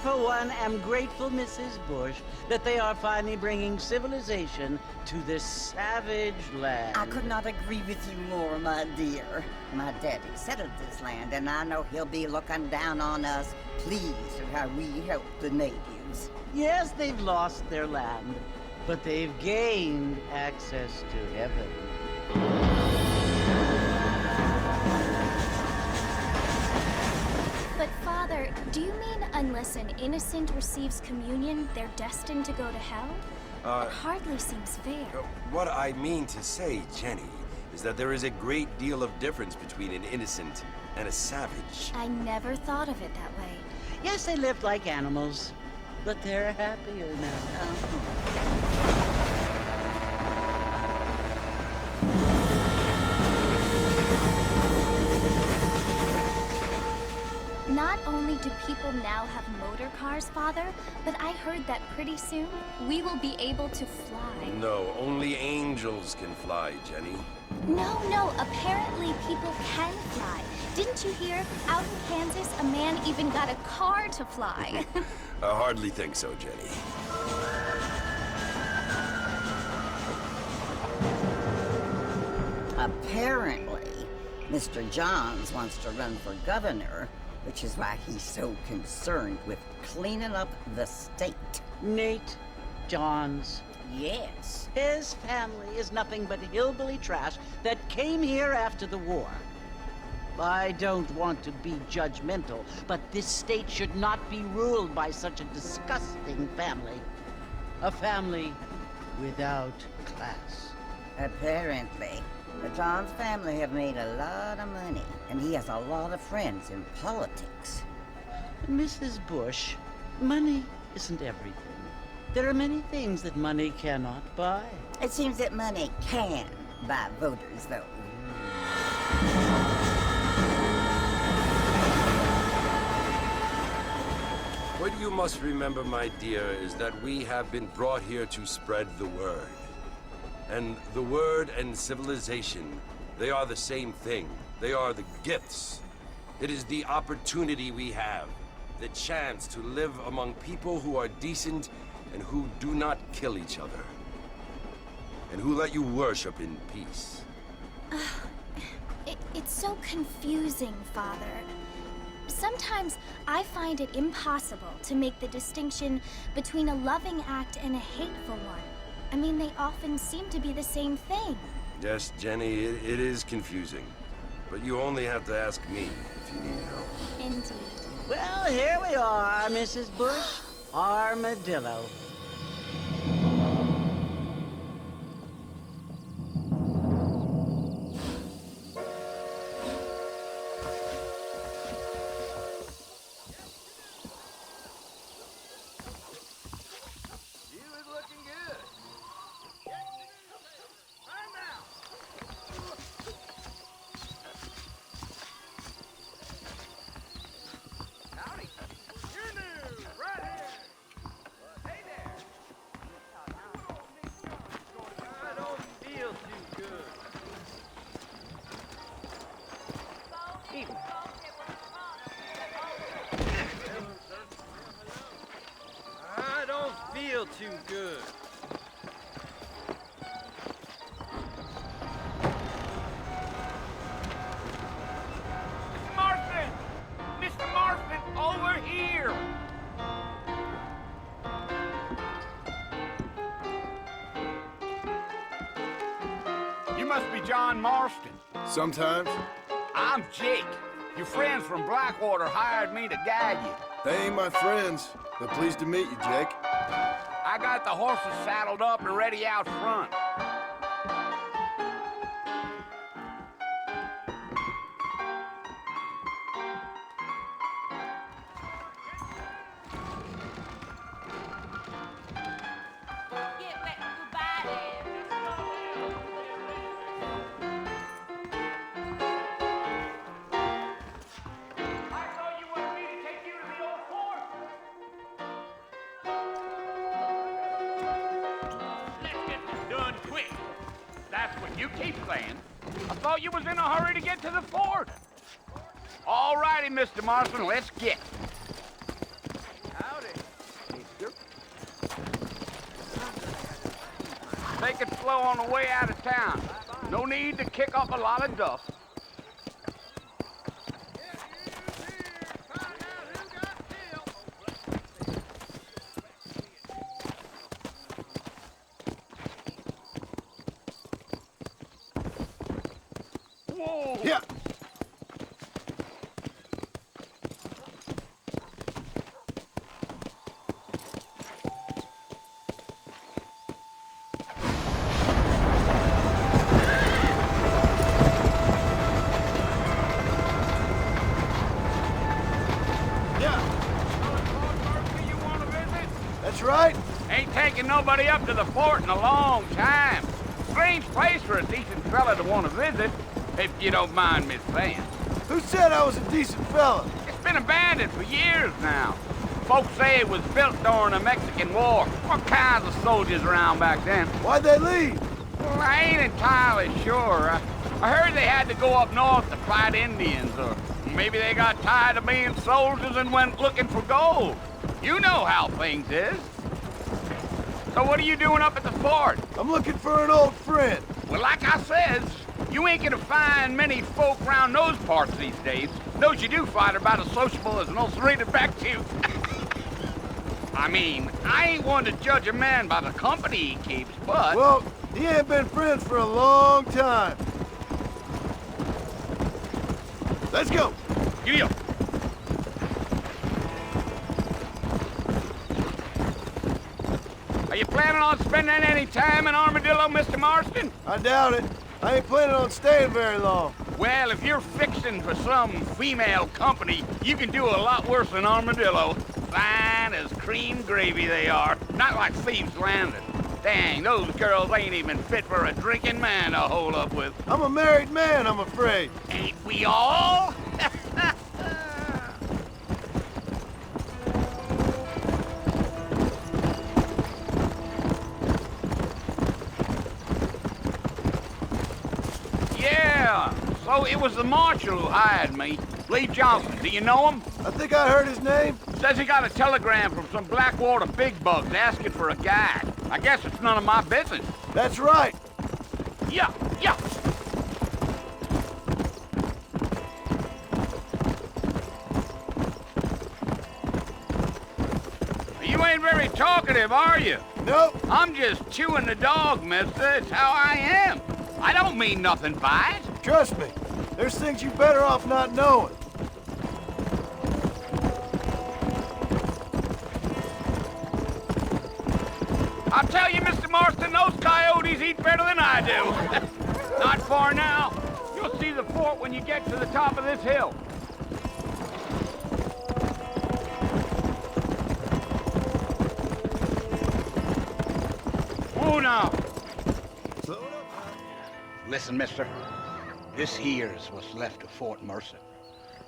for one, am grateful, Mrs. Bush, that they are finally bringing civilization to this savage land. I could not agree with you more, my dear. My daddy settled this land, and I know he'll be looking down on us, pleased at how we help the natives. Yes, they've lost their land, but they've gained access to heaven. But Father, do you mean unless an innocent receives communion, they're destined to go to hell? It hardly seems fair. What I mean to say, Jenny, is that there is a great deal of difference between an innocent and a savage. I never thought of it that way. Yes, they lived like animals, but they're happier now. Not only do people now have motor cars, Father, but I heard that pretty soon we will be able to fly. No, only angels can fly, Jenny. No, apparently people can fly. Didn't you hear? Out in Kansas, a man even got a car to fly. I hardly think so, Jenny. Apparently, Mr. Johns wants to run for governor, which is why he's so concerned with cleaning up the state. Nate Johns. Yes. His family is nothing but hillbilly trash that came here after the war. I don't want to be judgmental, but this state should not be ruled by such a disgusting family. A family without class. Apparently. The Johns family have made a lot of money, and he has a lot of friends in politics. Mrs. Bush, money isn't everything. There are many things that money cannot buy. It seems that money can buy voters, though. What you must remember, my dear, is that we have been brought here to spread the word. And the word and civilization, they are the same thing. They are the gifts. It is the opportunity we have, the chance to live among people who are decent and who do not kill each other, and who let you worship in peace. It's so confusing, Father. Sometimes I find it impossible to make the distinction between a loving act and a hateful one. I mean, they often seem to be the same thing. Yes, Jenny, it is confusing. But you only have to ask me if you need help. Indeed. Well, here we are, Mrs. Bush. Armadillo. I don't feel too good. Mr. Marston! Mr. Marston, over here! You must be John Marston. Sometimes. I'm Jake. Your friends from Blackwater hired me to guide you. They ain't my friends, but pleased to meet you, Jake. I got the horses saddled up and ready out front. You keep saying. I thought you was in a hurry to get to the fort. All righty, Mr. Marston, let's get. Howdy. take it slow on the way out of town. No need to kick up a lot of dust. Whoa! Yeah. You want to visit? That's right. Ain't taking nobody up to the fort in a long time. Strange place for a decent fella to want to visit, if you don't mind me saying. Who said I was a decent fella? It's been abandoned for years now. Folks say it was built during the Mexican War. What kinds of soldiers around back then? Why'd they leave? Well, I ain't entirely sure. I heard they had to go up north to fight Indians, or maybe they got tired of being soldiers and went looking for gold. You know how things is. So what are you doing up at the fort? I'm looking for an old friend. Well, like I says, you ain't gonna find many folk around those parts these days. Those you do find are about as sociable as an ulcerated back tooth. I mean, I ain't one to judge a man by the company he keeps, but... Well, he ain't been friends for a long time. Let's go. Giddy up. Are you planning on spending any time in Armadillo, Mr. Marston? I doubt it. I ain't planning on staying very long. Well, if you're fixing for some female company, you can do a lot worse than Armadillo. Fine as cream gravy they are. Not like Thieves' Landing. Dang, those girls ain't even fit for a drinking man to hole up with. I'm a married man, I'm afraid. Ain't we all? Yeah, so it was the marshal who hired me. Lee Johnson, do you know him? I think I heard his name. Says he got a telegram from some Blackwater big bugs asking for a guide. I guess it's none of my business. That's right. Yeah, yeah. You ain't very talkative, are you? Nope. I'm just chewing the dog, mister. It's how I am. I don't mean nothing by it. Trust me. There's things you better off not knowing. I'll tell you, Mr. Marston, those coyotes eat better than I do. Not far now. You'll see the fort when you get to the top of this hill. Whoa now. Listen, mister. This here's what's left of Fort Mercer.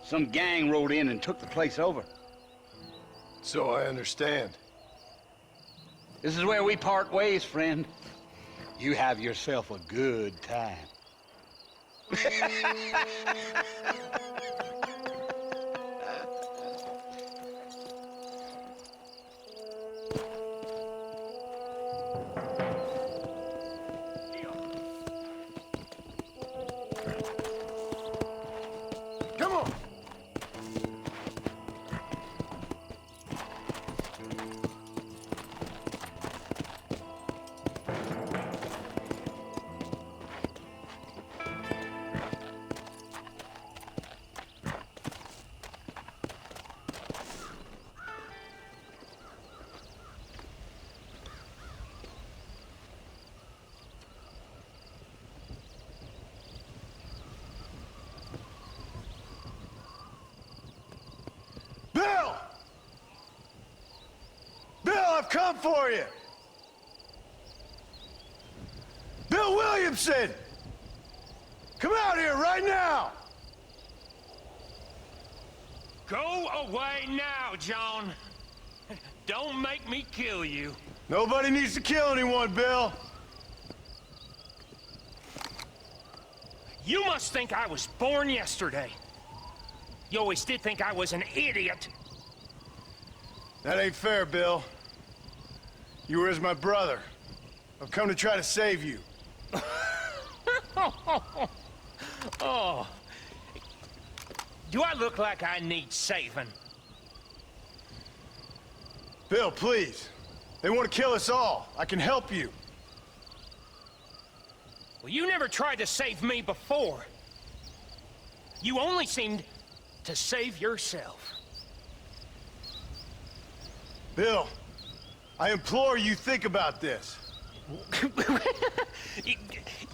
Some gang rode in and took the place over. So I understand. This is where we part ways, friend. You have yourself a good time. Come on. Bill! Bill, I've come for you! Bill Williamson! Come out here right now! Go away now, John. Don't make me kill you. Nobody needs to kill anyone, Bill. You must think I was born yesterday. You always did think I was an idiot. That ain't fair, Bill. You were as my brother. I've come to try to save you. Oh. Do I look like I need saving? Bill, please. They want to kill us all. I can help you. Well, you never tried to save me before. You only seemed to save yourself. Bill, I implore you think about this.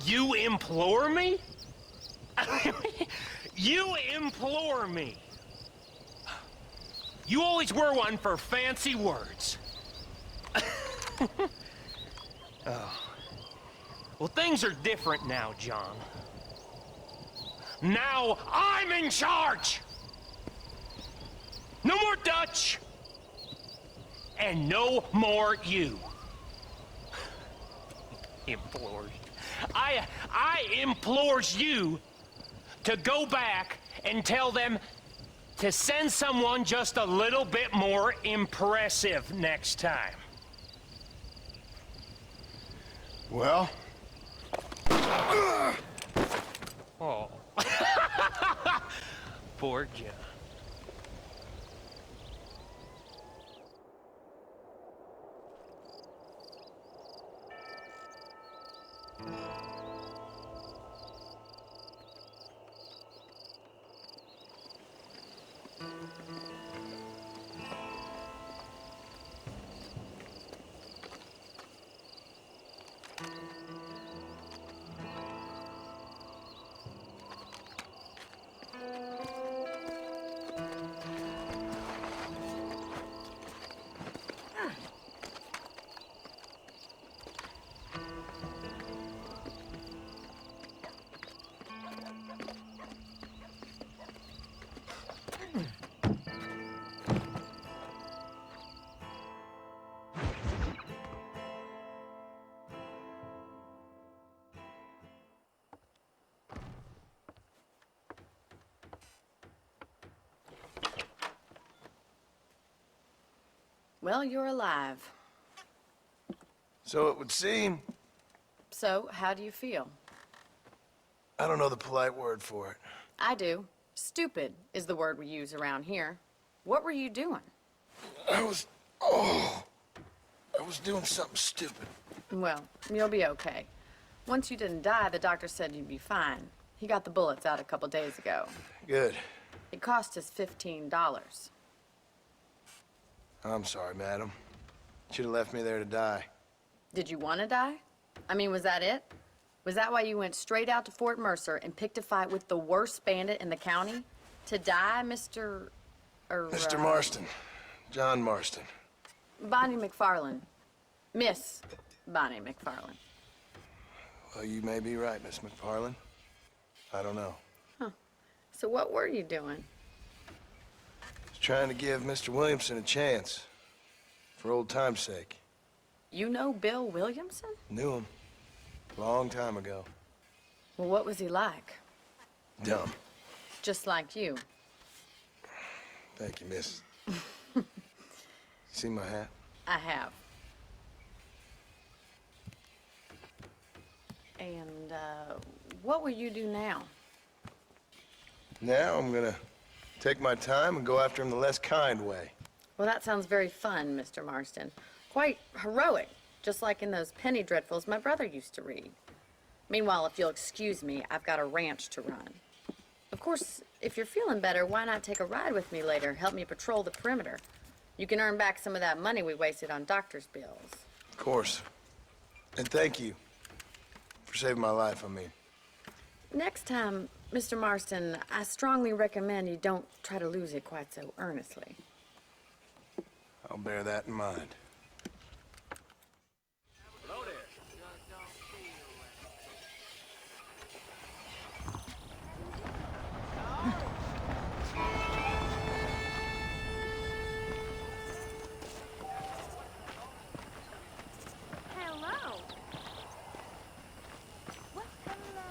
You implore me? You implore me. You always were one for fancy words. Oh. Well, things are different now, John. Now I'm in charge! No more Dutch! And no more you. Implores. I implores you to go back and tell them to send someone just a little bit more impressive next time. Well? Oh. Poor John. Well, you're alive. So it would seem. So, how do you feel? I don't know the polite word for it. I do. Stupid is the word we use around here. What were you doing? I was doing something stupid. Well, you'll be okay. Once you didn't die, the doctor said you'd be fine. He got the bullets out a couple days ago. Good. It cost us $15. I'm sorry, madam. Should have left me there to die. Did you want to die? I mean, was that it? Was that why you went straight out to Fort Mercer and picked a fight with the worst bandit in the county? To die, Mr. Mr. Marston. John Marston. Bonnie McFarland. Miss Bonnie McFarland. Well, you may be right, Miss McFarland. I don't know. So what were you doing? Just trying to give Mr. Williamson a chance. For old time's sake. You know Bill Williamson? Knew him. Long time ago. Well, what was he like? Dumb. Just like you. Thank you, miss. See my hat? I have. And, what will you do now? Now I'm gonna take my time and go after him the less kind way. Well, that sounds very fun, Mr. Marston. Quite heroic, just like in those penny dreadfuls my brother used to read. Meanwhile, if you'll excuse me, I've got a ranch to run. Of course, if you're feeling better, why not take a ride with me later? Help me patrol the perimeter. You can earn back some of that money we wasted on doctor's bills. Of course. And thank you for saving my life, I mean. Next time, Mr. Marston, I strongly recommend you don't try to lose it quite so earnestly. I'll bear that in mind. Hello. What? Hello.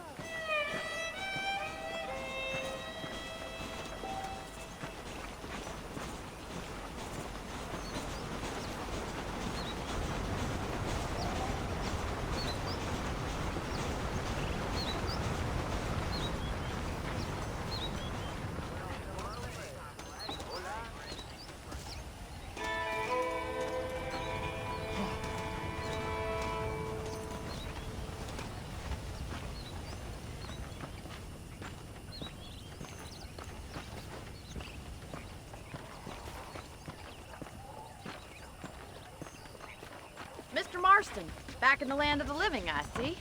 Marston. Back in the land of the living, I see.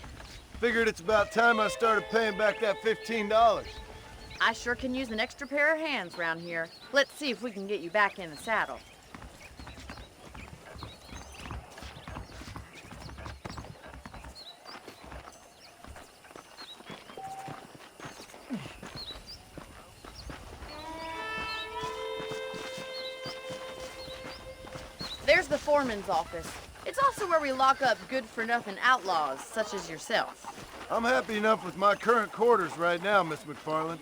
Figured it's about time I started paying back that $15. I sure can use an extra pair of hands round here. Let's see if we can get you back in the saddle. There's the foreman's office. It's also where we lock up good-for-nothing outlaws, such as yourself. I'm happy enough with my current quarters right now, Miss McFarland.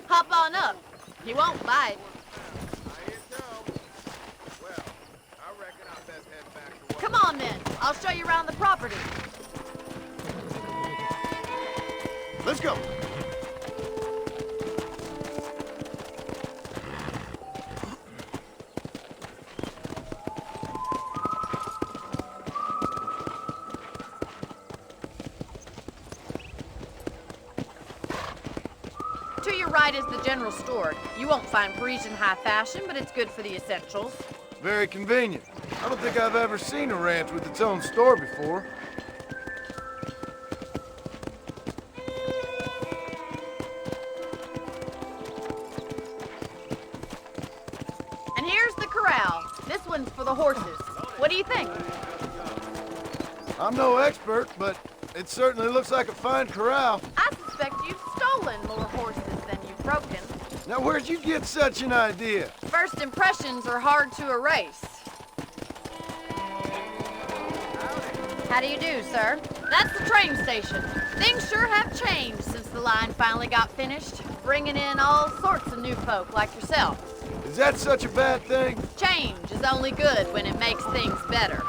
Hop on up. He won't bite. Come on, then. I'll show you around the property. Let's go. To your right is the general store. You won't find Parisian high fashion, but it's good for the essentials. Very convenient. I don't think I've ever seen a ranch with its own store before. And here's the corral. This one's for the horses. What do you think? I'm no expert, but it certainly looks like a fine corral. I suspect you've stolen more horses than you've broken. Now, where'd you get such an idea? First impressions are hard to erase. How do you do, sir? That's the train station. Things sure have changed since the line finally got finished, bringing in all sorts of new folk like yourself. Is that such a bad thing? Change is only good when it makes things better.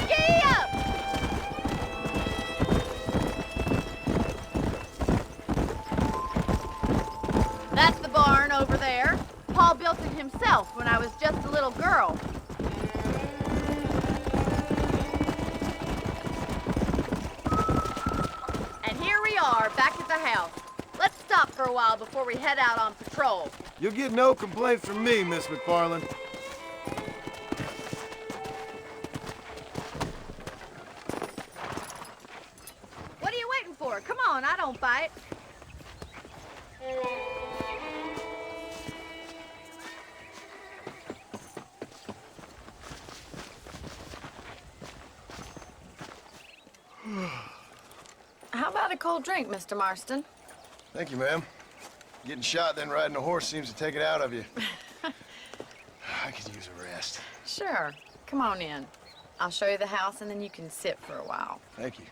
Giddy up! That's the barn over there. Paul built it himself when I was just a little girl. And here we are, back at the house. Let's stop for a while before we head out on patrol. You'll get no complaints from me, Miss McFarland. What are you waiting for? Come on, I don't bite. How about a cold drink, Mr. Marston? Thank you, ma'am. Getting shot, then riding a horse seems to take it out of you. I could use a rest. Sure. Come on in. I'll show you the house, and then you can sit for a while. Thank you.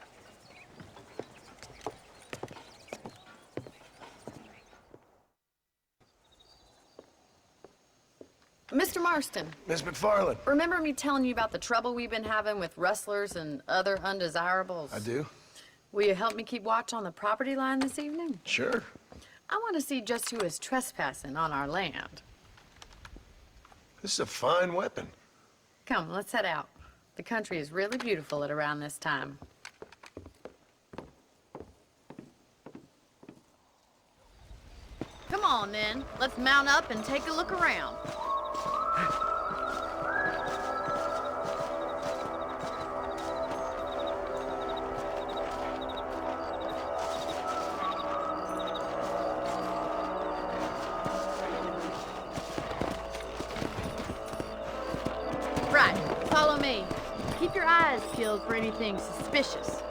Mr. Marston, Miss McFarland. remember me telling you about the trouble we've been having with rustlers and other undesirables? I do? Will you help me keep watch on the property line this evening? Sure. I want to see just who is trespassing on our land. This is a fine weapon. Come, let's head out. The country is really beautiful at around this time. Come on, then. Let's mount up and take a look around. Right, follow me. Keep your eyes peeled for anything suspicious.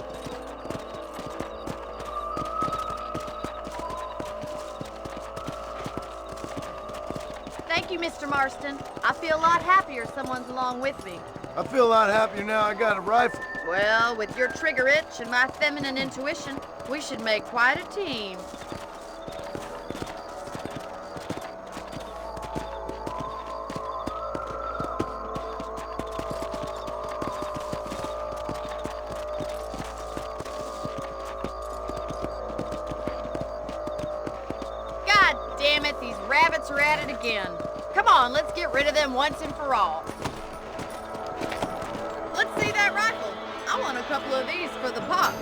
Thank you, Mr. Marston. I feel a lot happier someone's along with me. I feel a lot happier now I got a rifle. Well, with your trigger itch and my feminine intuition, we should make quite a team. God damn it, these rabbits are at it again. Come on, let's get rid of them once and for all. Let's see that rifle. I want a couple of these for the pop.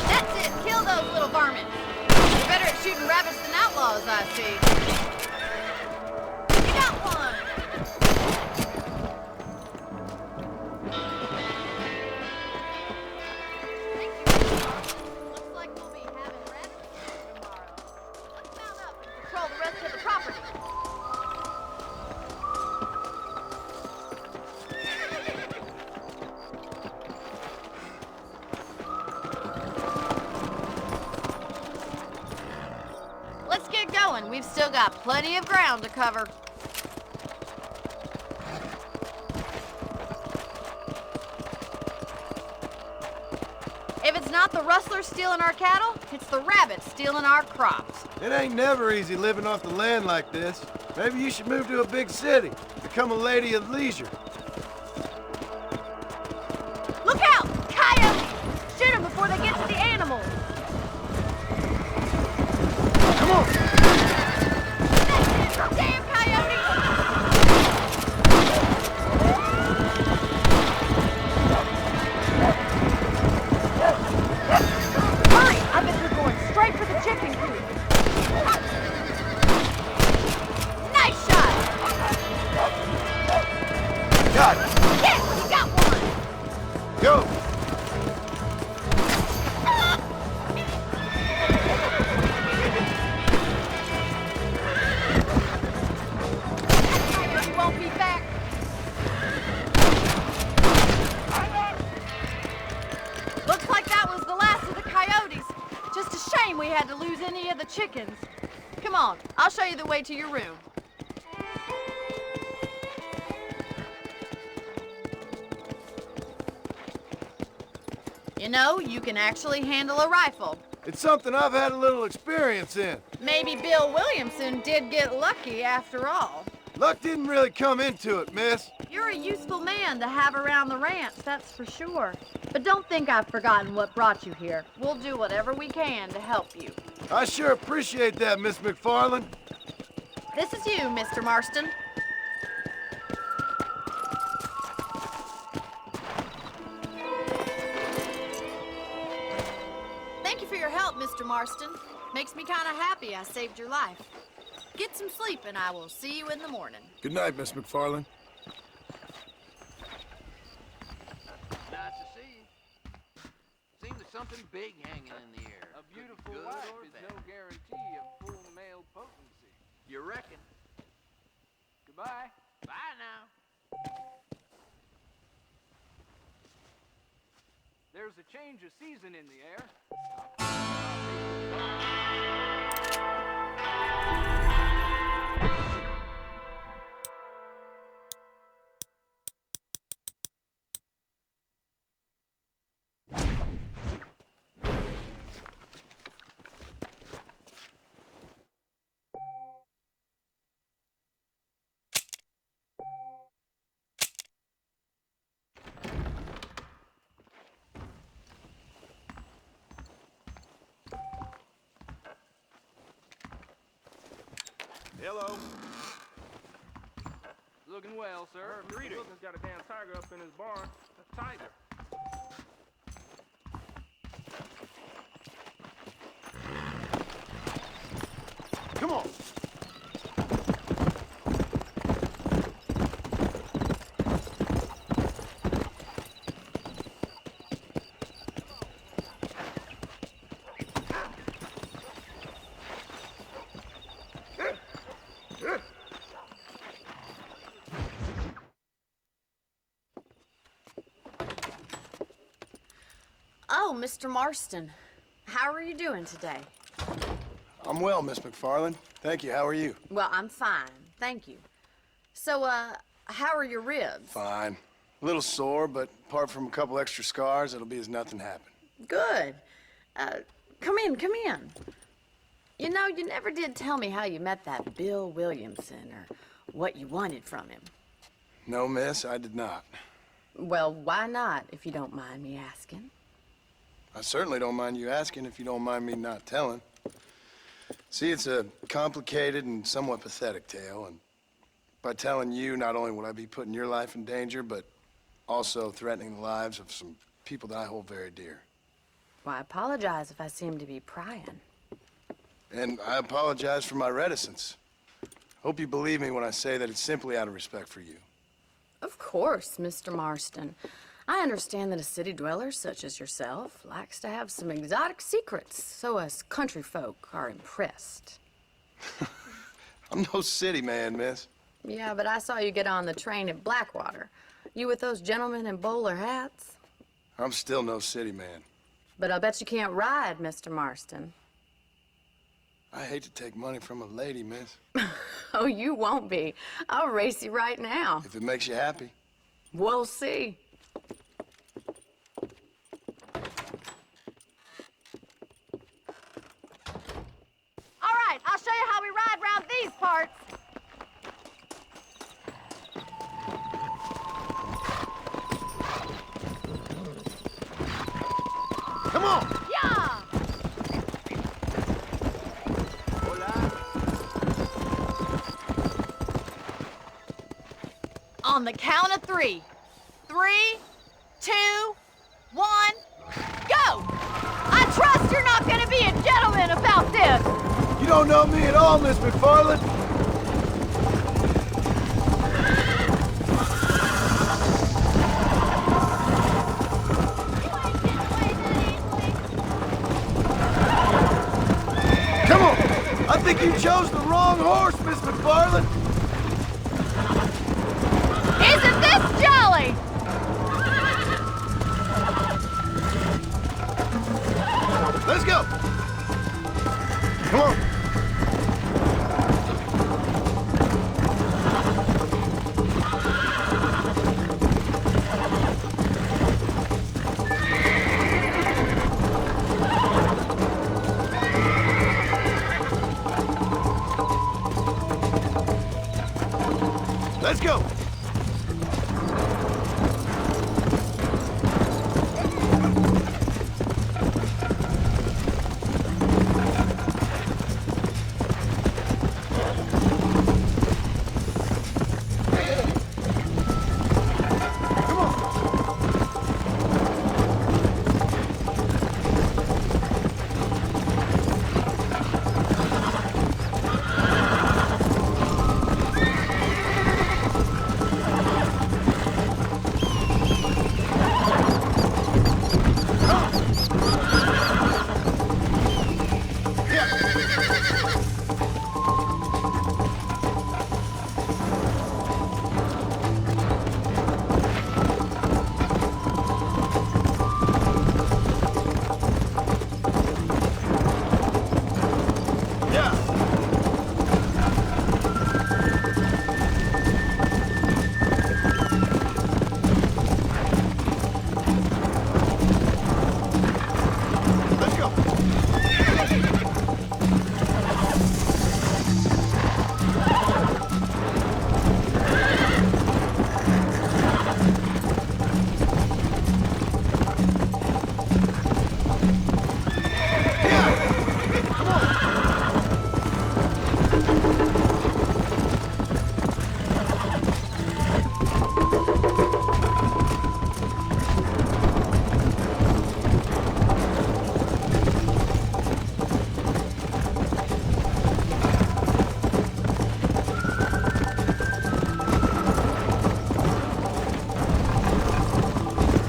That's it, kill those little shooting rabbits than outlaws, I see. You got one! Looks like we'll be having rabbits tomorrow. Let's mount up and patrol the rest of the property. Let's get going. We've still got plenty of ground to cover. If it's not the rustlers stealing our cattle, it's the rabbits stealing our crops. It ain't never easy living off the land like this. Maybe you should move to a big city. Become a lady of leisure. Look out! Coyotes! Shoot them before they get to the animals. Come on! Damn coyotes! Hurry! I bet they're going straight for the chicken coop. Nice shot! Got it! Yes, you got one! Go! You won't be back. Looks like that was the last of the coyotes. Just a shame we had to lose any of the chickens. Come on, I'll show you the way to your room. You know, you can actually handle a rifle. It's something I've had a little experience in. Maybe Bill Williamson did get lucky after all. Luck didn't really come into it, miss. You're a useful man to have around the ranch, that's for sure. But don't think I've forgotten what brought you here. We'll do whatever we can to help you. I sure appreciate that, Miss McFarland. This is you, Mr. Marston. Thank you for your help, Mr. Marston. Makes me kind of happy I saved your life. Get some sleep and I will see you in the morning. Good night, Miss McFarland. Nice to see you. Seems there's something big hanging in the air. A beautiful Good wife or is bad. no guarantee of full male potency. You reckon? Goodbye. Bye now. There's a change of season in the air. Hello. Looking well, sir. Greetings. Look, has got a damn tiger up in his barn. A tiger. Come on. Oh, Mr. Marston. How are you doing today? I'm well, Miss McFarland. Thank you. How are you? Well, I'm fine. Thank you. So, how are your ribs? Fine. A little sore, but apart from a couple extra scars, it'll be as nothing happened. Good. Come in, come in. You know, you never did tell me how you met that Bill Williamson or what you wanted from him. No, miss, I did not. Well, why not, if you don't mind me asking? I certainly don't mind you asking if you don't mind me not telling. See, it's a complicated and somewhat pathetic tale, and by telling you, not only would I be putting your life in danger, but also threatening the lives of some people that I hold very dear. Well, I apologize if I seem to be prying. And I apologize for my reticence. Hope you believe me when I say that it's simply out of respect for you. Of course, Mr. Marston. I understand that a city dweller such as yourself likes to have some exotic secrets, so us country folk are impressed. I'm no city man, miss. Yeah, but I saw you get on the train at Blackwater. You with those gentlemen in bowler hats? I'm still no city man. But I'll bet you can't ride, Mr. Marston. I hate to take money from a lady, miss. Oh, you won't be. I'll race you right now. If it makes you happy. We'll see. All right, I'll show you how we ride around these parts. Come on! Yeah! On the count of 3. 3, 2, 1, go! I trust you're not gonna be a gentleman about this! You don't know me at all, Miss McFarland. Come on! I think you chose the wrong horse, Miss McFarland. Isn't this jolly? Let's go! Come on! Let's go!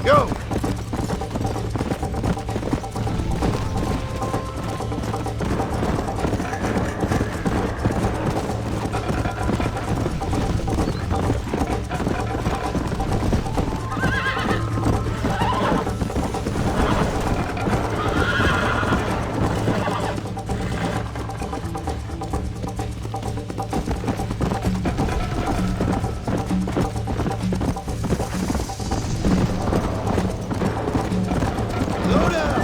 Go! Slow down!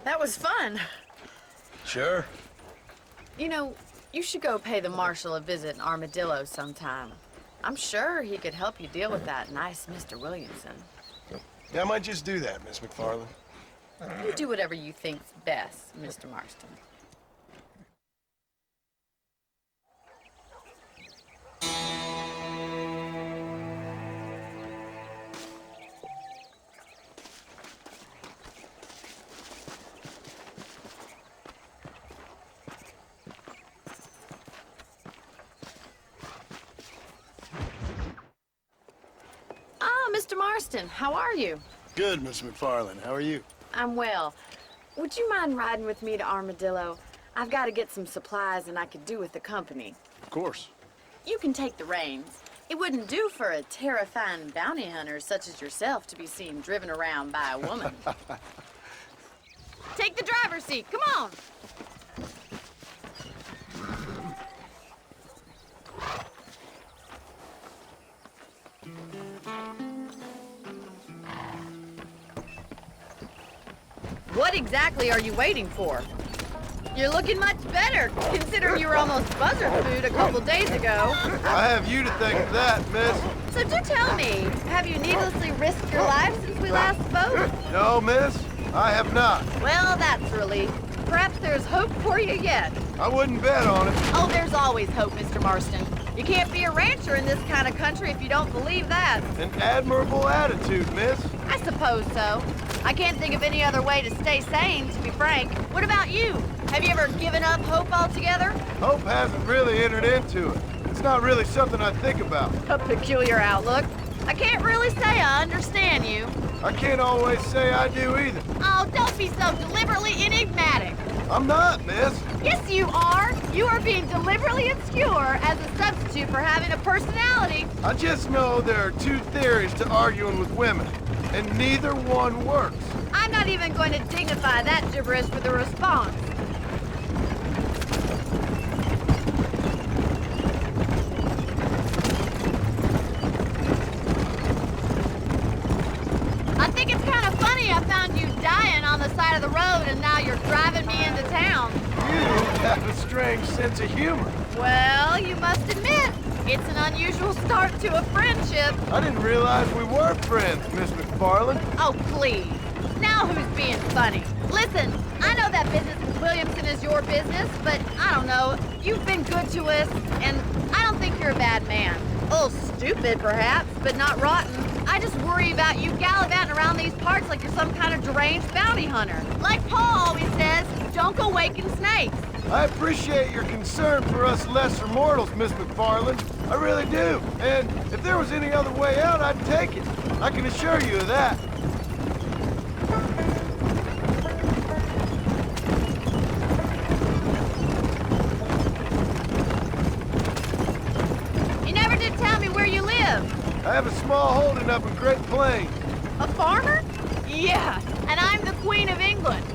That was fun. Sure. You know, you should go pay the marshal a visit in Armadillo sometime. I'm sure he could help you deal with that nice Mr. Williamson. Yeah, I might just do that, Miss McFarland. You do whatever you think's best, Mr. Marston. Mr. Marston, how are you? Good, Miss McFarland. How are you? I'm well. Would you mind riding with me to Armadillo? I've got to get some supplies and I could do with the company. Of course. You can take the reins. It wouldn't do for a terrifying bounty hunter such as yourself to be seen driven around by a woman. Take the driver's seat. Come on. What exactly are you waiting for? You're looking much better, considering you were almost buzzard food a couple days ago. I have you to thank for that, miss. So do tell me, have you needlessly risked your life since we last spoke? No, miss, I have not. Well, that's a relief. Perhaps there's hope for you yet. I wouldn't bet on it. Oh, there's always hope, Mr. Marston. You can't be a rancher in this kind of country if you don't believe that. An admirable attitude, miss. I suppose so. I can't think of any other way to stay sane, to be frank. What about you? Have you ever given up hope altogether? Hope hasn't really entered into it. It's not really something I think about. A peculiar outlook. I can't really say I understand you. I can't always say I do either. Oh, don't be so deliberately enigmatic. I'm not, miss. Yes, you are. You are being deliberately obscure as a substitute for having a personality. I just know there are two theories to arguing with women, and neither one works. I'm not even going to dignify that gibberish with a response. I think it's kind of funny I found you dying on the side of the road and now you're driving me into town. You have a strange sense of humor. Well, you must admit, it's an unusual start to a friendship. I didn't realize we were friends, Miss McFarland. Oh, please. Now who's being funny? Listen, I know that business with Williamson is your business, but I don't know. You've been good to us, and I don't think you're a bad man. A little stupid, perhaps, but not rotten. I just worry about you gallivanting around these parts like you're some kind of deranged bounty hunter. Like Paul always says, don't go waking snakes. I appreciate your concern for us lesser mortals, Miss McFarland. I really do. And if there was any other way out, I'd take it. I can assure you of that. You never did tell me where you live. I have a small holding up in Great Plains. A farmer? Yeah, and I'm the Queen of England.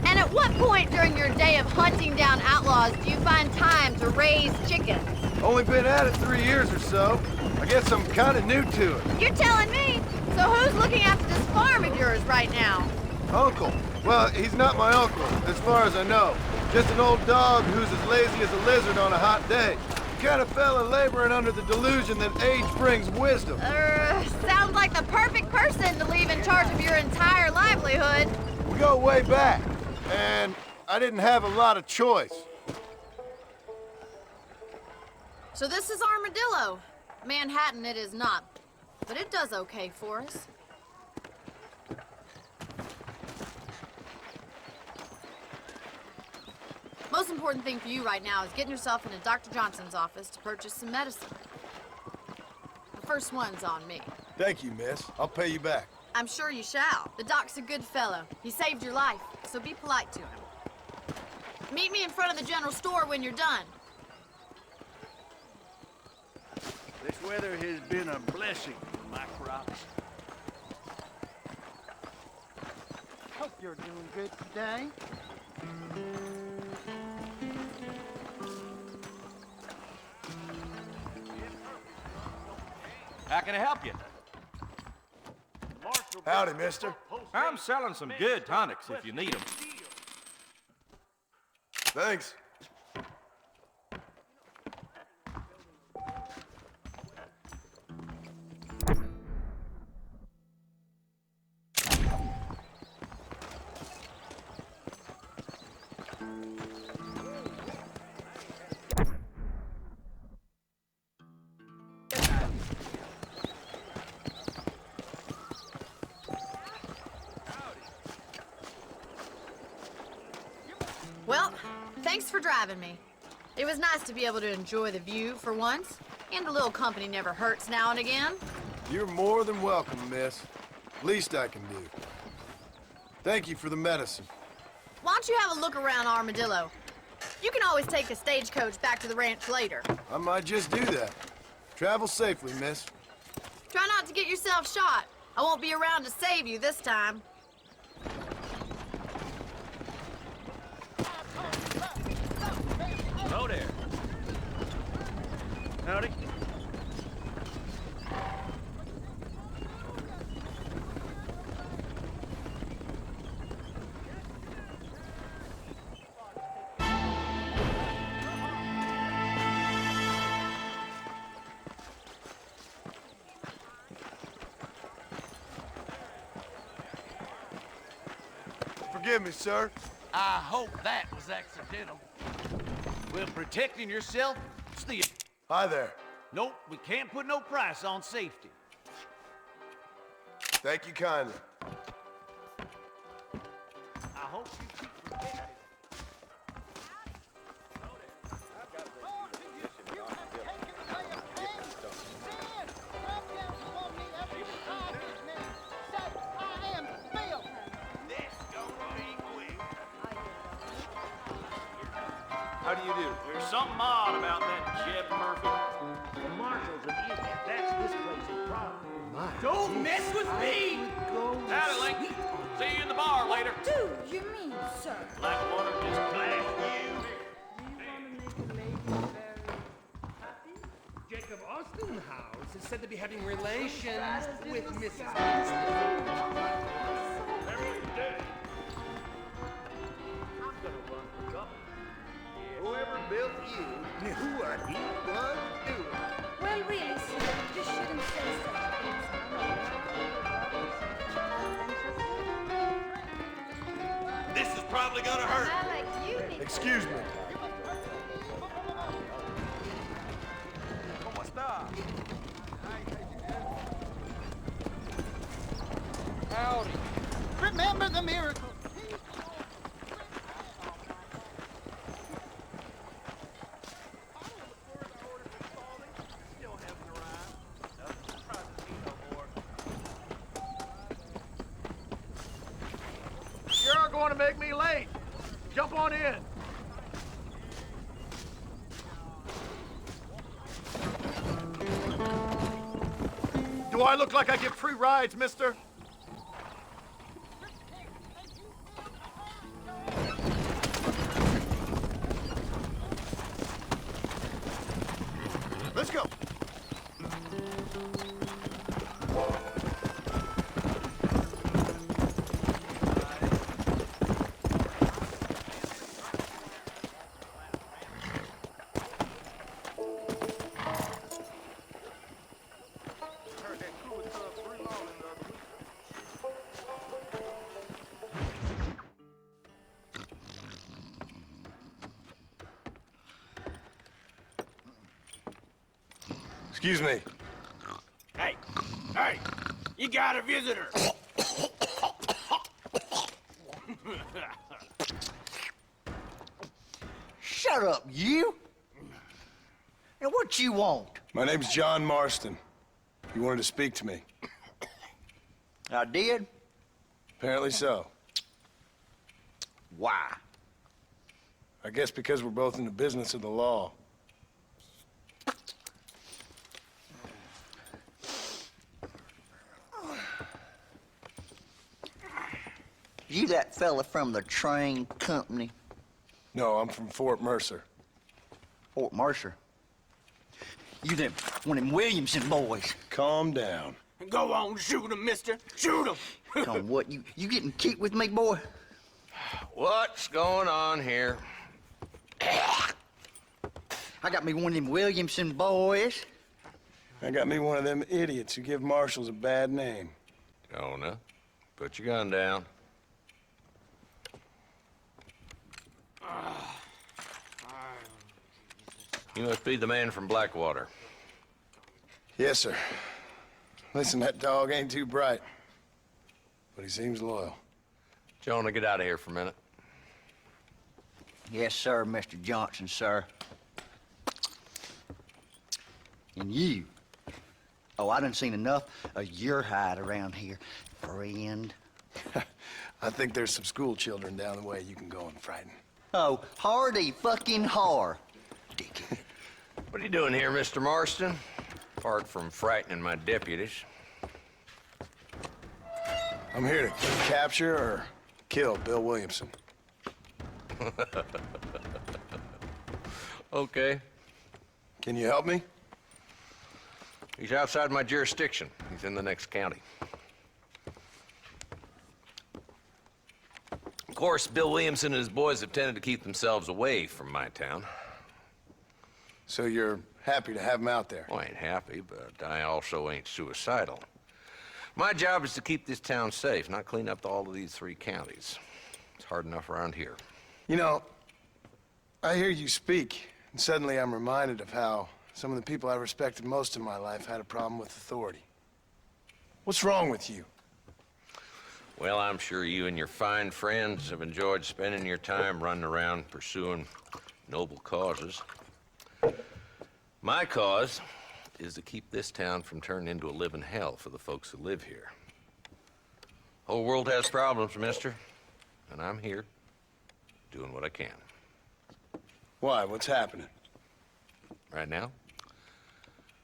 And at what point during your day of hunting down outlaws do you find time to raise chickens? Only been at it 3 years or so. I guess I'm kind of new to it. You're telling me? So who's looking after this farm of yours right now? Uncle. Well, he's not my uncle, as far as I know. Just an old dog who's as lazy as a lizard on a hot day. Kind of fella laboring under the delusion that age brings wisdom. Sounds like the perfect person to leave in charge of your entire livelihood. We go way back, and I didn't have a lot of choice. So this is Armadillo. Manhattan it is not, but it does okay for us. Most important thing for you right now is getting yourself into Dr. Johnson's office to purchase some medicine. The first one's on me. Thank you, miss. I'll pay you back. I'm sure you shall. The doc's a good fellow. He saved your life, so be polite to him. Meet me in front of the general store when you're done. This weather has been a blessing for my crops. Hope you're doing good today. How can I help you? Howdy, mister. I'm selling some good tonics if you need them. Thanks. Well, thanks for driving me. It was nice to be able to enjoy the view for once, and a little company never hurts now and again. You're more than welcome, miss. Least I can do. Thank you for the medicine. Why don't you have a look around Armadillo? You can always take a stagecoach back to the ranch later. I might just do that. Travel safely, miss. Try not to get yourself shot. I won't be around to save you this time. Hello there. Howdy. Forgive me, sir. I hope that was accidental. Well, protecting yourself, still. Hi there. Nope, we can't put no price on safety. Thank you kindly. I hope you keep protected. How do you do? There's something odd about that Jeb Murphy. The marshal's an idiot. That's this place's problem. Don't mess with me! Howdy, Link. See you in the bar later. Do you mean, sir? Blackwater just clashed you. Jacob Ostenhouse is said to be having relations with Mrs. Winston. Whoever built you knew what he was doing. Well, really, sir, you shouldn't say This is probably gonna hurt. I like you, Nick. Excuse me. ¿Cómo está? Howdy. Remember the miracle. You're going to make me late. Jump on in. Do I look like I get free rides, mister? Let's go. Excuse me. Hey, hey, you got a visitor. Shut up, you! And what you want? My name's John Marston. You wanted to speak to me. I did? Apparently so. Why? I guess because we're both in the business of the law. You that fella from the train company? No, I'm from Fort Mercer. Fort Mercer? You them, one of them Williamson boys. Calm down. Go on, shoot him, mister. Shoot him. On what, you getting cute with me, boy? What's going on here? I got me one of them Williamson boys. I got me one of them idiots who give marshals a bad name. Jonah, put your gun down. You must be the man from Blackwater. Yes, sir. Listen, that dog ain't too bright, but he seems loyal. Jonah, get out of here for a minute. Yes, sir, Mr. Johnson, sir. And you, Oh, I done seen enough of your hide around here, friend. I think there's some school children down the way you can go and frighten. Oh, hardy fucking har. Dickhead. What are you doing here, Mr. Marston? Apart from frightening my deputies. I'm here to capture or kill Bill Williamson. Okay. Can you help me? He's outside my jurisdiction. He's in the next county. Of course, Bill Williamson and his boys have tended to keep themselves away from my town. So you're happy to have him out there? Well, I ain't happy, but I also ain't suicidal. My job is to keep this town safe, not clean up all of these 3 counties. It's hard enough around here. You know, I hear you speak, and suddenly I'm reminded of how some of the people I respected most in my life had a problem with authority. What's wrong with you? Well, I'm sure you and your fine friends have enjoyed spending your time running around pursuing noble causes. My cause is to keep this town from turning into a living hell for the folks who live here. Whole world has problems, mister, and I'm here doing what I can. Why? What's happening? Right now,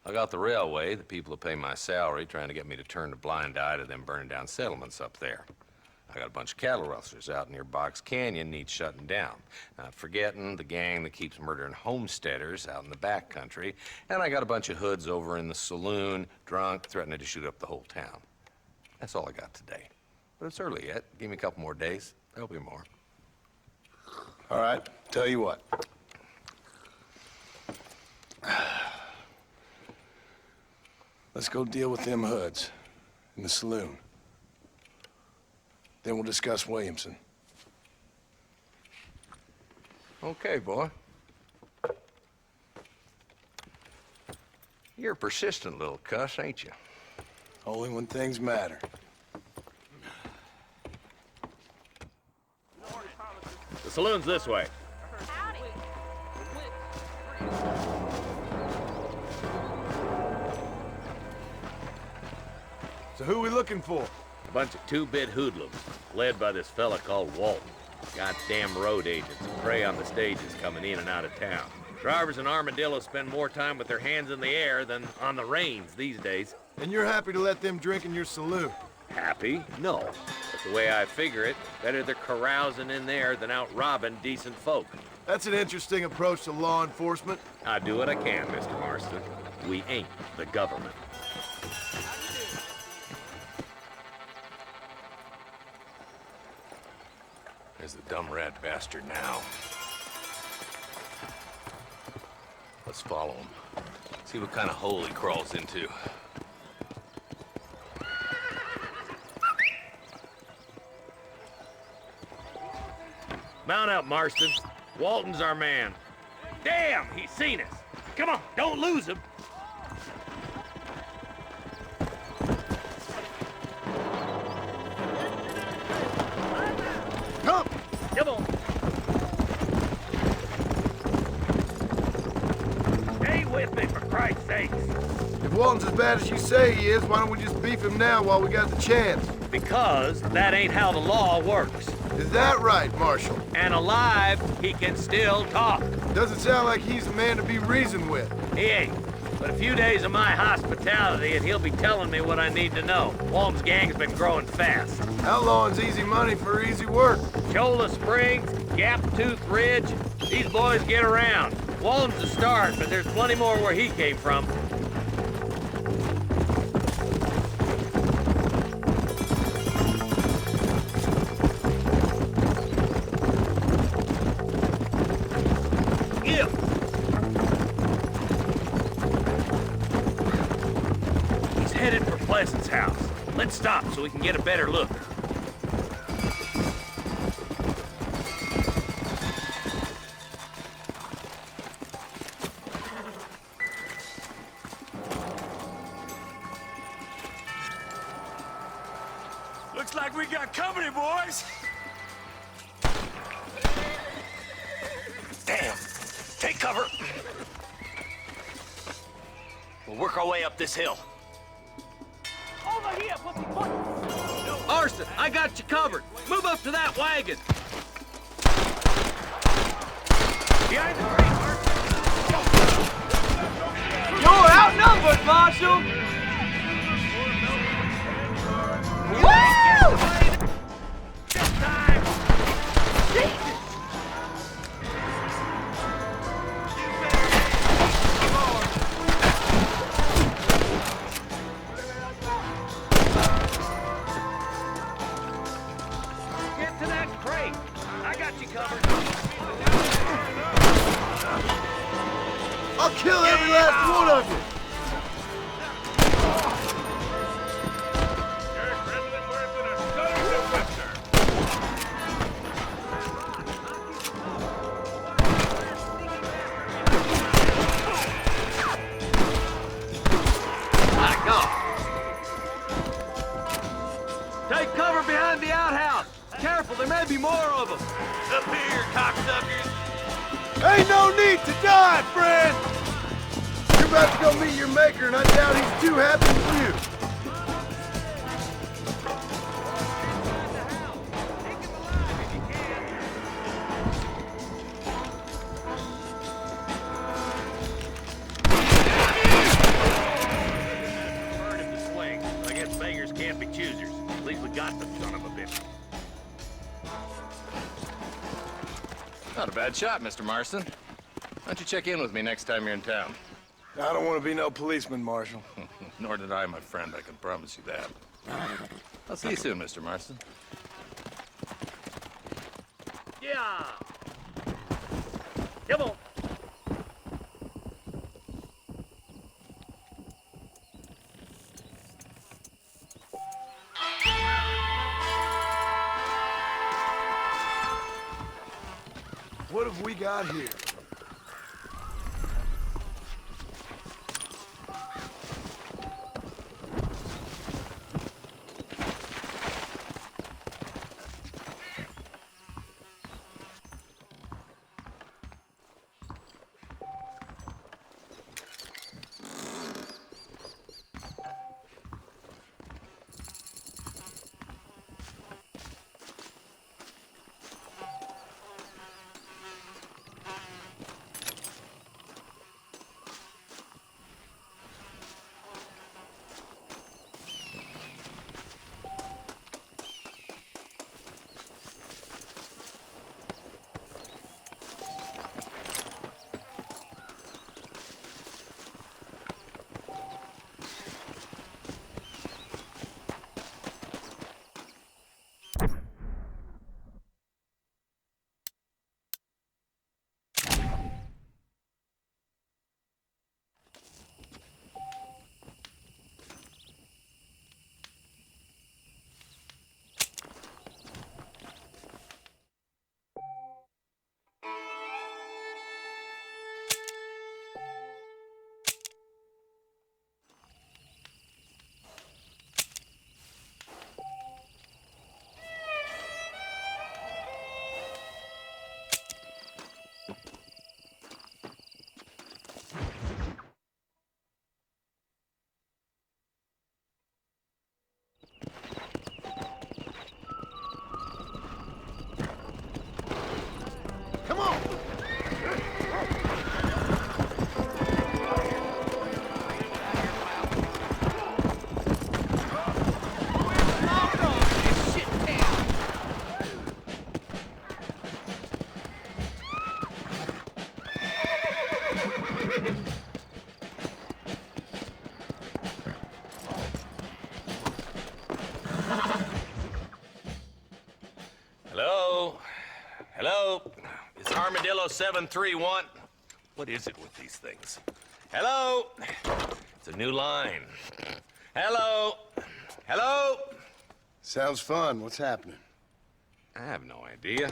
I got the railway, the people who pay my salary, trying to get me to turn a blind eye to them burning down settlements up there. I got a bunch of cattle rustlers out near Box Canyon needs shutting down. Not forgetting the gang that keeps murdering homesteaders out in the back country. And I got a bunch of hoods over in the saloon, drunk, threatening to shoot up the whole town. That's all I got today. But it's early yet. Give me a couple more days. There'll be more. All right, tell you what. Let's go deal with them hoods in the saloon. Then we'll discuss Williamson. Okay, boy. You're a persistent little cuss, ain't you? Only when things matter. The saloon's this way. So who we looking for? A bunch of 2-bit hoodlums, led by this fella called Walton. Goddamn road agents who prey on the stages coming in and out of town. Drivers in Armadillo spend more time with their hands in the air than on the reins these days. And you're happy to let them drink in your saloon? Happy? No. But the way I figure it, better they're carousing in there than out robbing decent folk. That's an interesting approach to law enforcement. I do what I can, Mr. Marston. We ain't the government. There's the dumb rat bastard now. Let's follow him. See what kind of hole he crawls into. Mount up, Marston. Walton's our man. Damn, he's seen us. Come on, don't lose him. Come! Come on. Stay with me, for Christ's sakes. If Walton's as bad as you say he is, why don't we just beef him now while we got the chance? Because that ain't how the law works. Is that right, Marshal? And alive, he can still talk. Doesn't sound like he's a man to be reasoned with. He ain't. But a few days of my hospitality and he'll be telling me what I need to know. Walton's gang's been growing fast. Outlawing's easy money for easy work. Cholla Springs, Gap Tooth Ridge, these boys get around. Walton's the start, but there's plenty more where he came from. Pleasant's house. Let's stop so we can get a better look. Looks like we got company, boys. Damn! Take cover! We'll work our way up this hill. Marston, I got you covered. Move up to that wagon. Behind the tree, Marston. You're outnumbered, Marshal! Woo! This time! Jesus! Get to that crate. I got you covered. I'll kill every last one of you! Take cover behind the outhouse. Careful, there may be more of them. Up here, cocksuckers! Ain't no need to die, friend! You're about to go meet your maker, and I doubt he's too happy with you. Burn him to swing. I guess beggars can't be choosers. At least we got the son of a bitch. Not a bad shot, Mr. Marston. Why don't you check in with me next time you're in town? I don't want to be no policeman, Marshal. Nor did I, my friend. I can promise you that. I'll see you soon, Mr. Marston. Yeah. Come on. What have we got here? Hello? Hello? Is Armadillo 731? What is it with these things? Hello? It's a new line. Hello? Hello? Sounds fun. What's happening? I have no idea.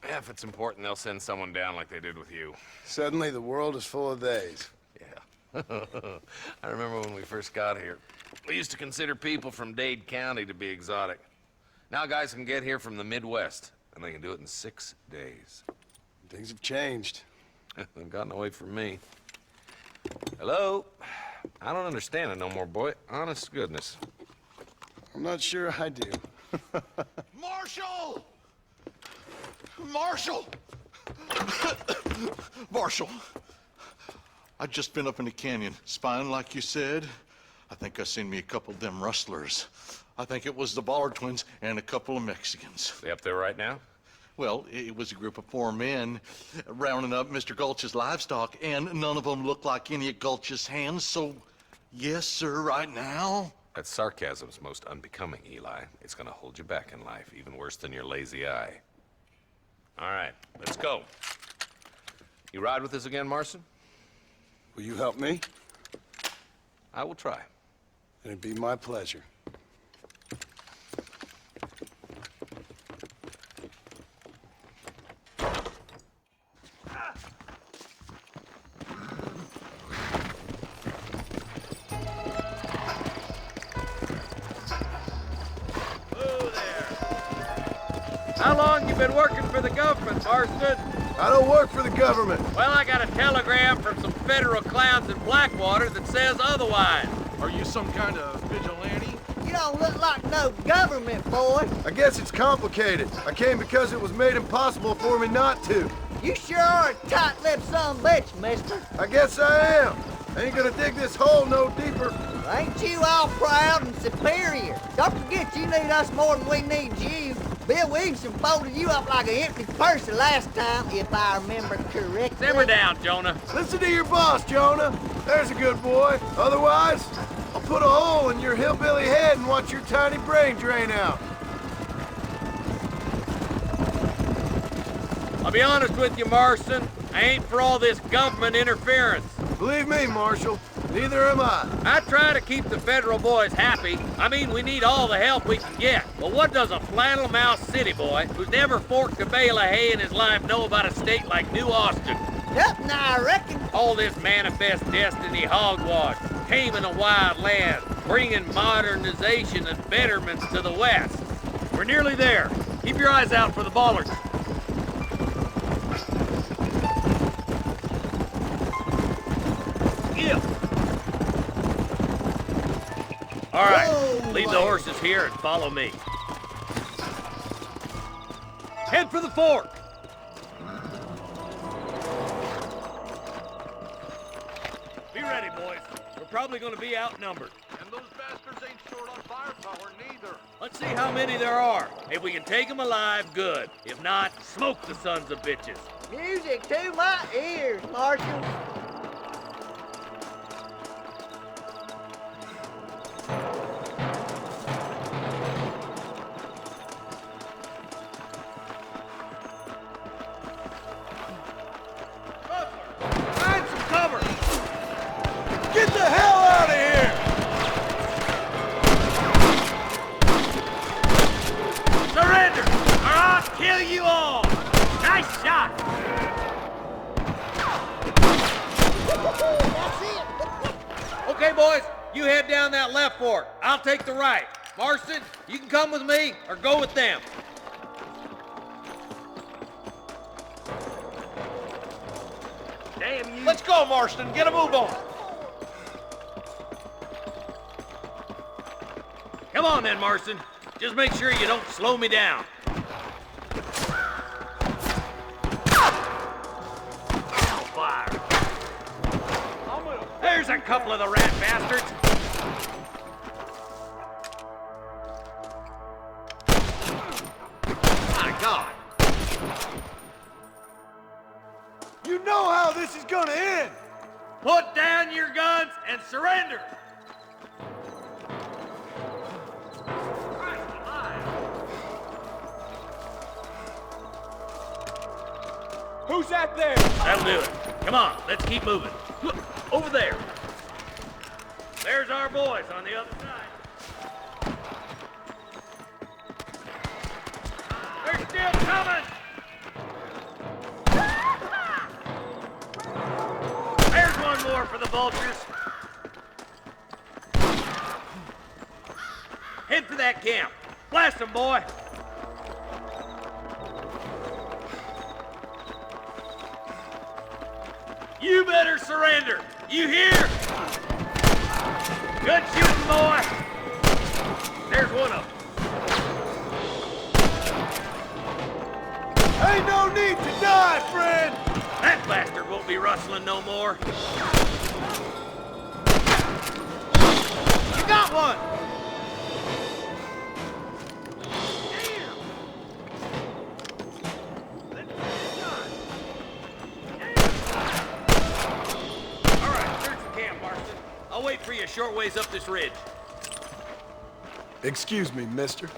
Yeah, if it's important, they'll send someone down like they did with you. Suddenly, the world is full of theys. Yeah. I remember when we first got here. We used to consider people from Dade County to be exotic. Now guys can get here from the Midwest, and they can do it in 6 days. Things have changed. They've gotten away from me. Hello? I don't understand it no more, boy. Honest to goodness. I'm not sure I do. Marshal! Marshal! Marshal, I just been up in the canyon, spying like you said. I think I seen me a couple of them rustlers. I think it was the Ballard twins and a couple of Mexicans. They up there right now? Well, it was a group of 4 men rounding up Mr. Gulch's livestock, and none of them looked like any of Gulch's hands, so yes, sir, right now. That sarcasm's most unbecoming, Eli. It's gonna hold you back in life, even worse than your lazy eye. All right, let's go. You ride with us again, Marston? Will you help me? I will try. It'd be my pleasure. How long you been working for the government, Marston? I don't work for the government. Well, I got a telegram from some federal clowns in Blackwater that says otherwise. Are you some kind of vigilante? You don't look like no government, boy. I guess it's complicated. I came because it was made impossible for me not to. You sure are a tight-lipped son of a bitch, mister. I guess I am. I ain't gonna dig this hole no deeper. Ain't you all proud and superior? Don't forget you need us more than we need you. Bill Williamson folded you up like an empty purse the last time, if I remember correctly. Simmer down, Jonah. Listen to your boss, Jonah. There's a good boy. Otherwise, I'll put a hole in your hillbilly head and watch your tiny brain drain out. I'll be honest with you, Marston. I ain't for all this government interference. Believe me, Marshal, neither am I. I try to keep the federal boys happy. I mean, we need all the help we can get. But what does a flannel-mouthed city boy who's never forked a bale of hay in his life know about a state like New Austin? Yep, now I reckon. All this manifest destiny hogwash, taming a wild land, bringing modernization and betterments to the West. We're nearly there. Keep your eyes out for the Ballards. All right, leave the horses here and follow me. Head for the fork. Be ready, boys. We're probably going to be outnumbered. And those bastards ain't short on firepower neither. Let's see how many there are. If we can take them alive, good. If not, smoke the sons of bitches. Music to my ears, Marshal. Find some cover. Get the hell out of here! Surrender, or I'll kill you all. Nice shot. Okay, boys, you head down that left fork. I'll take the right. Marston, you can come with me or go with them. Damn you. Let's go, Marston. Get a move on. Come on then, Marston. Just make sure you don't slow me down. Fire. There's a couple of the rat bastards. My God. You know how this is gonna end! Put down your guns and surrender. Who's that there? That'll do it. Come on, let's keep moving. Look, over there. There's our boys on the other side. They're still coming! There's one more for the vultures. Head for that camp. Blast them, boy. You better surrender. You hear? Good shooting, boy. There's one of them. Ain't no need to die, friend! That bastard won't be rustling no more. You got one! All right, search the camp, Marston. I'll wait for you a short ways up this ridge. Excuse me, mister.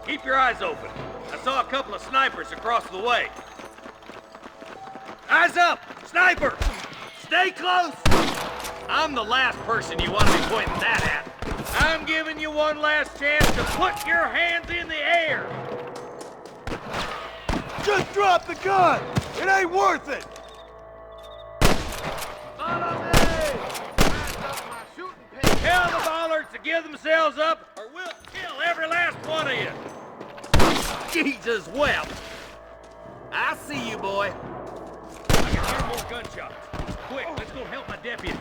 Keep your eyes open. I saw a couple of snipers across the way. Eyes up! Sniper! Stay close! I'm the last person you want to be pointing that at. I'm giving you one last chance to put your hands in the air! Just drop the gun! It ain't worth it! Follow me! Tell the bollards to give themselves up, or we'll kill every last one of you! Jesus wept! I see you, boy. I can hear more gunshots. Quick, let's go help my deputy.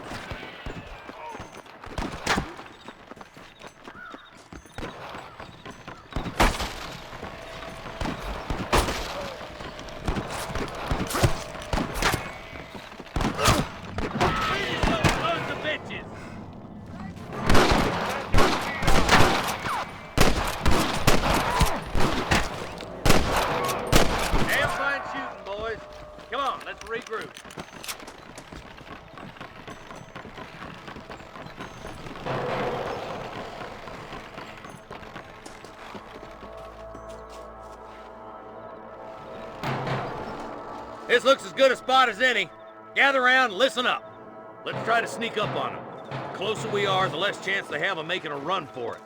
Loads of bitches. Damn fine shooting, boys. Come on, let's regroup. This looks as good a spot as any. Gather around and listen up. Let's try to sneak up on them. The closer we are, the less chance they have of making a run for it.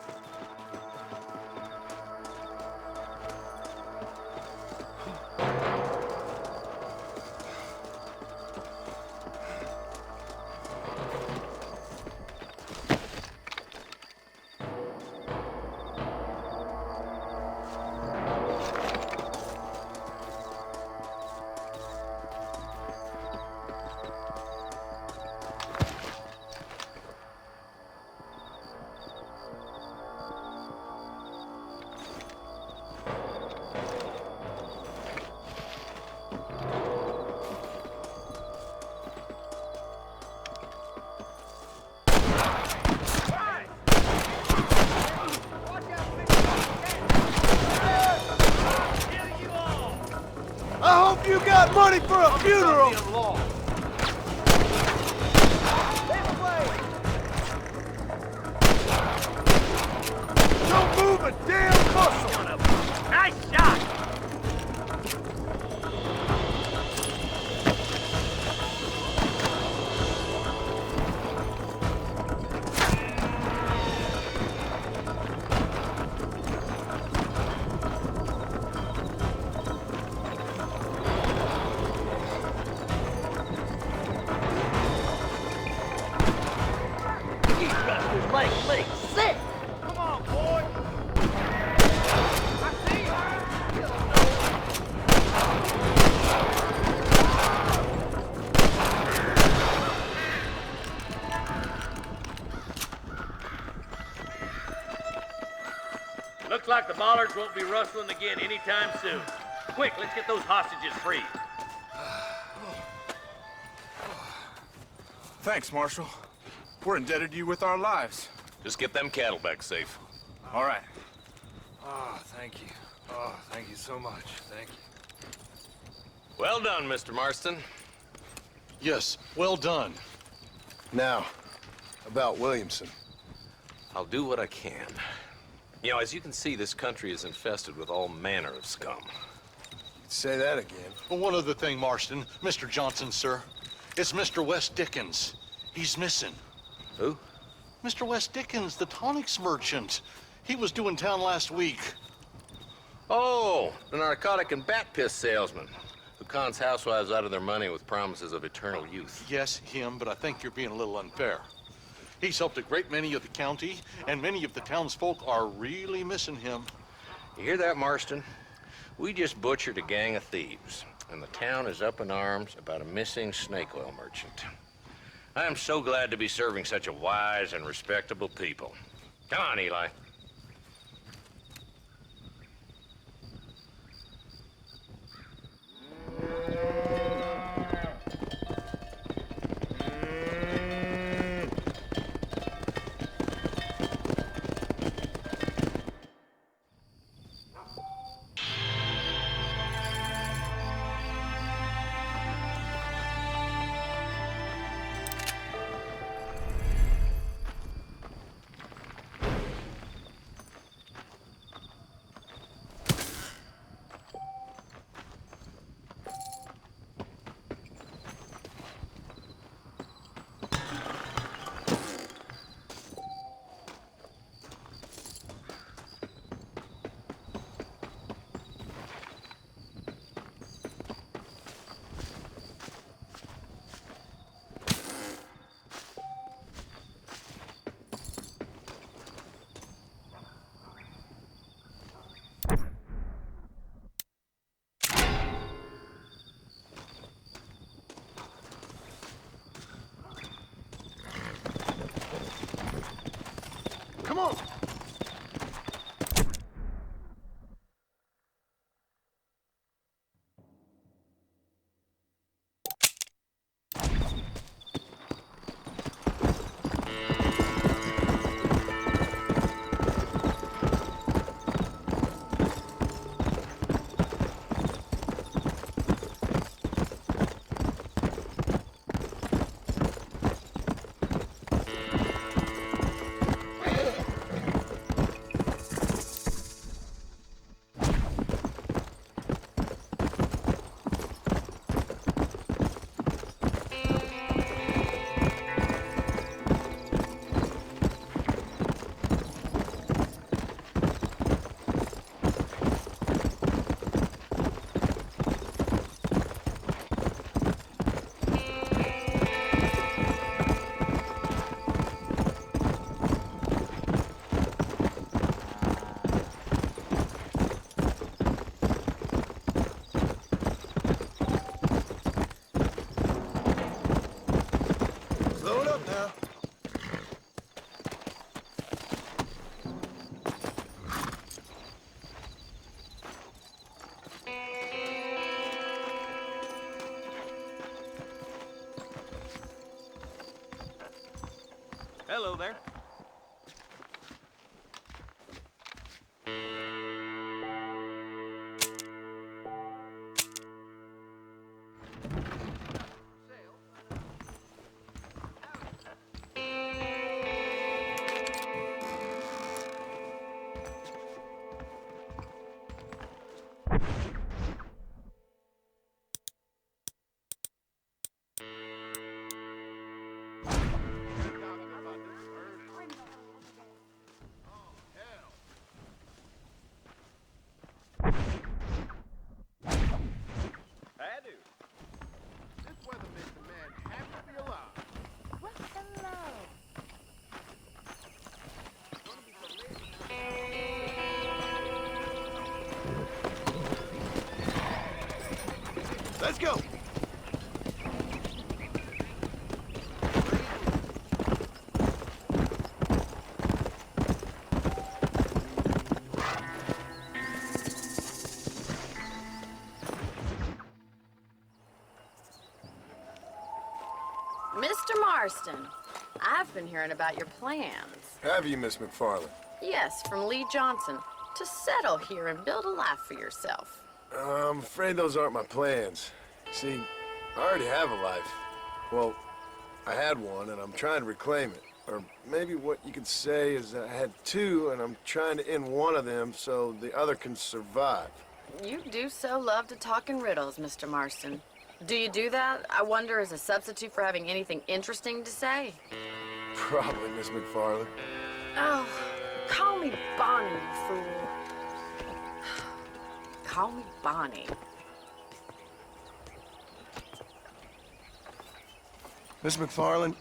I hope you got money for a funeral! Don't move a damn muscle! Nice shot! Make sick! Come on, boy! I see Looks like the bollards won't be rustling again anytime soon. Quick, let's get those hostages free. Thanks, Marshal. We're indebted to you with our lives. Just get them cattle back safe. All right. Oh, thank you. Oh, thank you so much. Thank you. Well done, Mr. Marston. Yes, well done. Now, about Williamson. I'll do what I can. You know, as you can see, this country is infested with all manner of scum. Say that again. Well, one other thing, Marston. Mr. Johnson, sir. It's Mr. Wes Dickens. He's missing. Who? Mr. Wes Dickens, the tonics merchant. He was due in town last week. Oh, the narcotic and bat piss salesman who cons housewives out of their money with promises of eternal youth. Yes, him, but I think you're being a little unfair. He's helped a great many of the county, and many of the townsfolk are really missing him. You hear that, Marston? We just butchered a gang of thieves, and the town is up in arms about a missing snake oil merchant. I am so glad to be serving such a wise and respectable people. Come on, Eli. Come on! Slow it up now. Hello there. Let's go! Mr. Marston, I've been hearing about your plans. Have you, Miss McFarland? Yes, from Lee Johnson, to settle here and build a life for yourself. I'm afraid those aren't my plans. See, I already have a life. Well, I had one, and I'm trying to reclaim it. Or maybe what you could say is I had two, and I'm trying to end one of them so the other can survive. You do so love to talk in riddles, Mr. Marston. Do you do that, I wonder, as a substitute for having anything interesting to say? Probably, Miss McFarland. Oh, Call me Bonnie, you fool. Call me Bonnie. Miss McFarland,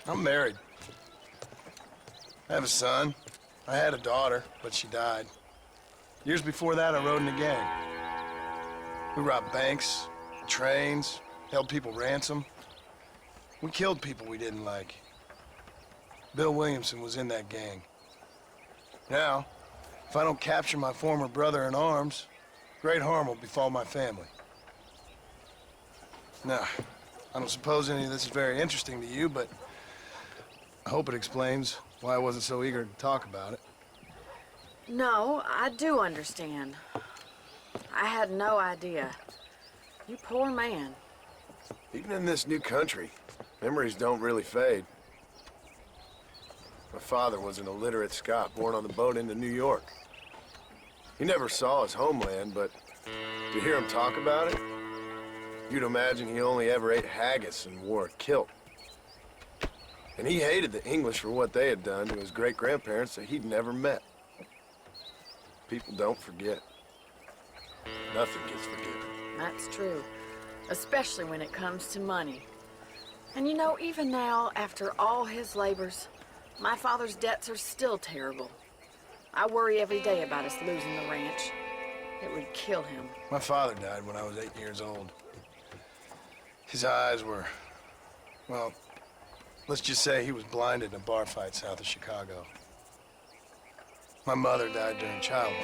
I'm married. I have a son. I had a daughter, but she died. Years before that, I rode in a gang. We robbed banks, trains, held people ransom. We killed people we didn't like. Bill Williamson was in that gang. Now, if I don't capture my former brother in arms, great harm will befall my family. Now, I don't suppose any of this is very interesting to you, but I hope it explains why I wasn't so eager to talk about it. No, I do understand. I had no idea. You poor man. Even in this new country, memories don't really fade. My father was an illiterate Scot born on the boat into New York. He never saw his homeland, but to hear him talk about it, you'd imagine he only ever ate haggis and wore a kilt. And he hated the English for what they had done to his great-grandparents that he'd never met. People don't forget. Nothing gets forgiven. That's true. Especially when it comes to money. And you know, even now, after all his labors, my father's debts are still terrible. I worry every day about us losing the ranch. It would kill him. My father died when I was 8 years old. His eyes were, well, let's just say he was blinded in a bar fight south of Chicago. My mother died during childbirth.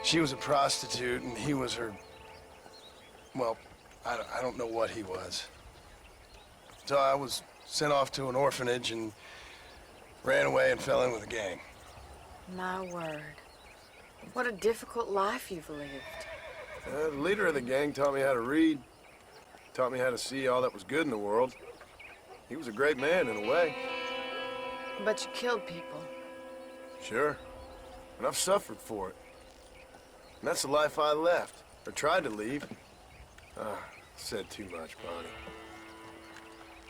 She was a prostitute and he was her, well, I don't know what he was. So I was sent off to an orphanage and ran away and fell in with a gang. My word. What a difficult life you've lived. The leader of the gang taught me how to read, taught me how to see all that was good in the world. He was a great man in a way. But you killed people. Sure. And I've suffered for it. And that's the life I left, or tried to leave. Said too much, Bonnie.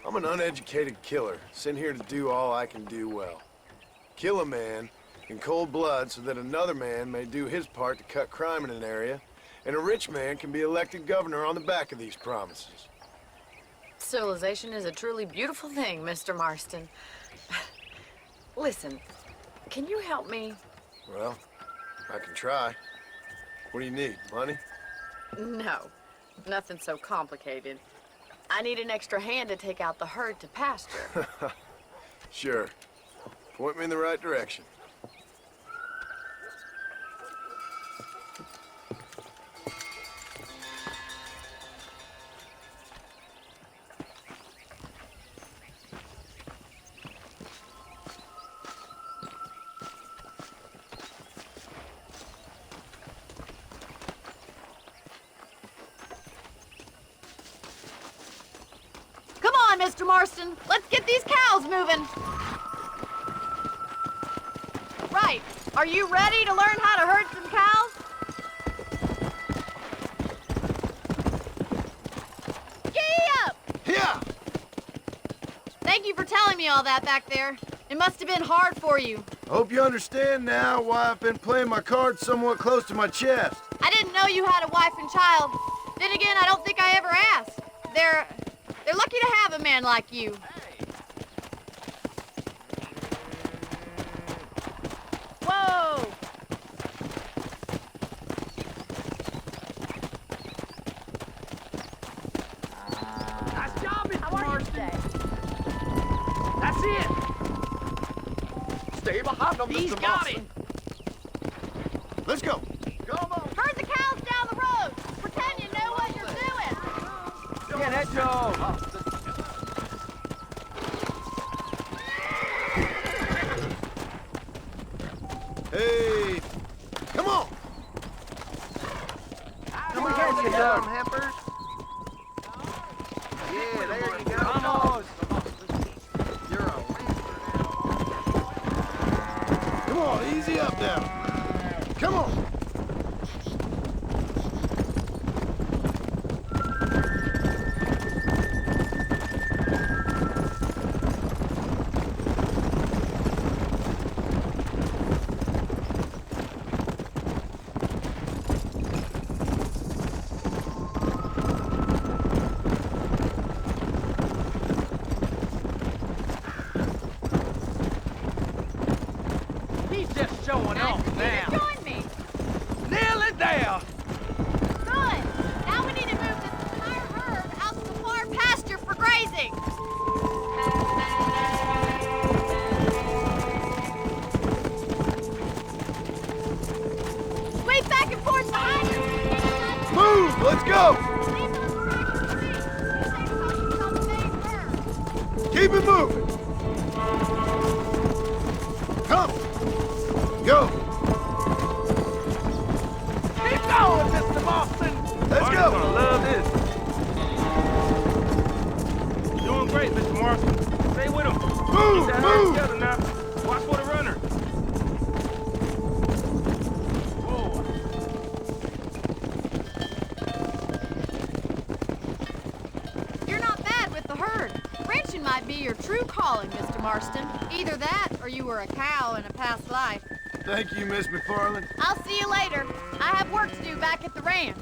I'm an uneducated killer, sent here to do all I can do well. Kill a man in cold blood so that another man may do his part to cut crime in an area, and a rich man can be elected governor on the back of these promises. Civilization is a truly beautiful thing, Mr. Marston. Listen, can you help me? Well, I can try. What do you need, money? No, nothing so complicated. I need an extra hand to take out the herd to pasture. Sure. Point me in the right direction. Come on, Mr. Marston. Let's get these cows moving. Right. Are you ready to learn how to herd some cows? Giddy up! Yeah! Thank you for telling me all that back there. It must have been hard for you. I hope you understand now why I've been playing my cards somewhat close to my chest. I didn't know you had a wife and child. Then again, I don't think I ever asked. They're lucky to have a man like you. Whoa! Nice job, Mr. How are you Marston. today? That's it. Stay behind them, He's Mr. got Marston. Let's go. Come on. Herd the cows down the road. Pretend you know what you're doing. Yeah, that Joe. Hey, come on. Come on, you dumb heifers. Yeah, there you go. Come on. You're a Come on, easy up now. Come on. Keep it moving. Come. Go. Keep going, Mr. Marston. Let's go. Gonna love this. Doing great, Mr. Marston. Stay with him. Move, Keep that move. herd together now. Watch for the runner. You're not bad with the herd. Ranching might be your true calling, Mr. Marston. Either that, or you were a cow in a past life. Thank you, Miss McFarland. I'll see you later. I have work to do back at the ranch.